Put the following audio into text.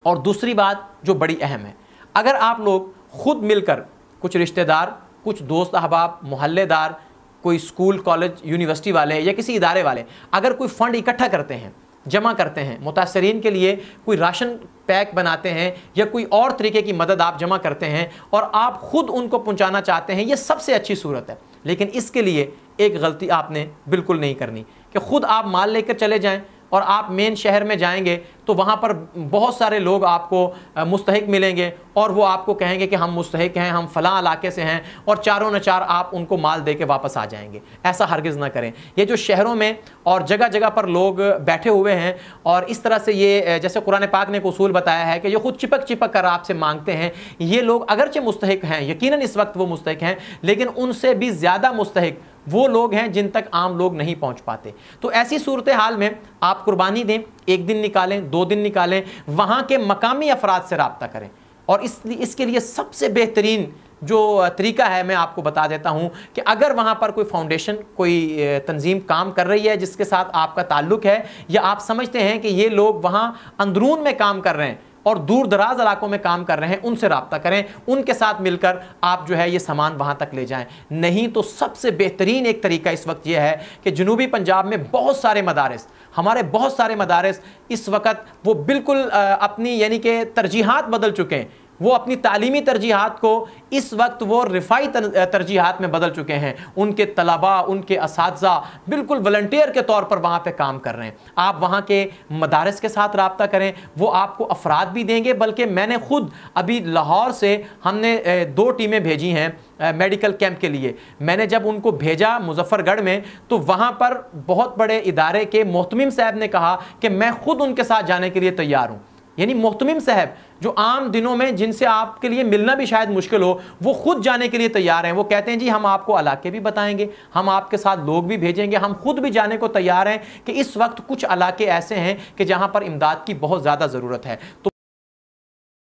और दूसरी बात जो बड़ी अहम है, अगर आप लोग खुद मिलकर, कुछ रिश्तेदार, कुछ दोस्त अहबाब, मोहल्लेदार, कोई स्कूल कॉलेज यूनिवर्सिटी वाले या किसी इदारे वाले अगर कोई फ़ंड इकट्ठा करते हैं, जमा करते हैं, मुतासरीन के लिए कोई राशन पैक बनाते हैं या कोई और तरीके की मदद आप जमा करते हैं और आप खुद उनको पहुंचाना चाहते हैं, ये सबसे अच्छी सूरत है। लेकिन इसके लिए एक गलती आपने बिल्कुल नहीं करनी कि खुद आप माल लेकर चले जाएं और आप मेन शहर में जाएंगे तो वहाँ पर बहुत सारे लोग आपको मुस्तहिक मिलेंगे और वो आपको कहेंगे कि हम मुस्तहिक हैं, हम फ़लाँ इलाके से हैं, और चारों न चार आप उनको माल दे के वापस आ जाएंगे। ऐसा हरगिज़ ना करें। ये जो शहरों में और जगह जगह पर लोग बैठे हुए हैं और इस तरह से ये, जैसे कुरान पाक ने एक उसूल बताया है कि जो खुद चिपक चिपक कर आपसे मांगते हैं, ये लोग अगरचे मुस्तहिक हैं, यकीनन इस वक्त वो मुस्तहिक हैं, लेकिन उनसे भी ज़्यादा मुस्तहिक वो लोग हैं जिन तक आम लोग नहीं पहुंच पाते। तो ऐसी सूरत हाल में आप कुर्बानी दें, एक दिन निकालें, 2 दिन निकालें, वहाँ के मकामी अफराद से रब्ता करें। और इसके लिए सबसे बेहतरीन जो तरीका है मैं आपको बता देता हूँ कि अगर वहाँ पर कोई फाउंडेशन, कोई तंजीम काम कर रही है जिसके साथ आपका ताल्लुक़ है, या आप समझते हैं कि ये लोग वहाँ अंदरून में काम कर रहे हैं और दूर दराज इलाकों में काम कर रहे हैं, उनसे रब्ता करें, उनके साथ मिलकर आप जो है ये सामान वहाँ तक ले जाएं। नहीं तो सबसे बेहतरीन एक तरीका इस वक्त ये है कि जनूबी पंजाब में बहुत सारे मदारिस, हमारे बहुत सारे मदारिस इस वक्त वो बिल्कुल अपनी यानी कि तरजीहात बदल चुके हैं। वो अपनी तालीमी तरजीहात को इस वक्त वो रिफाई तरजीहात में बदल चुके हैं। उनके तलबा, उनके असातिज़ा बिल्कुल वॉलंटियर के तौर पर वहाँ पे काम कर रहे हैं। आप वहाँ के मदारिस के साथ रब्ता करें, वो आपको अफराद भी देंगे। बल्कि मैंने खुद अभी लाहौर से हमने 2 टीमें भेजी हैं मेडिकल कैंप के लिए। मैंने जब उनको भेजा मुजफ्फरगढ़ में, तो वहाँ पर बहुत बड़े इदारे के मोहतमिम साहब ने कहा कि मैं खुद उनके साथ जाने के लिए तैयार हूँ। यानी मोहतमिम साहब जो आम दिनों में जिनसे आपके लिए मिलना भी शायद मुश्किल हो, वो खुद जाने के लिए तैयार हैं। वो कहते हैं जी हम आपको इलाके भी बताएंगे, हम आपके साथ लोग भी भेजेंगे, हम खुद भी जाने को तैयार हैं कि इस वक्त कुछ इलाके ऐसे हैं कि जहाँ पर इमदाद की बहुत ज़्यादा ज़रूरत है। तो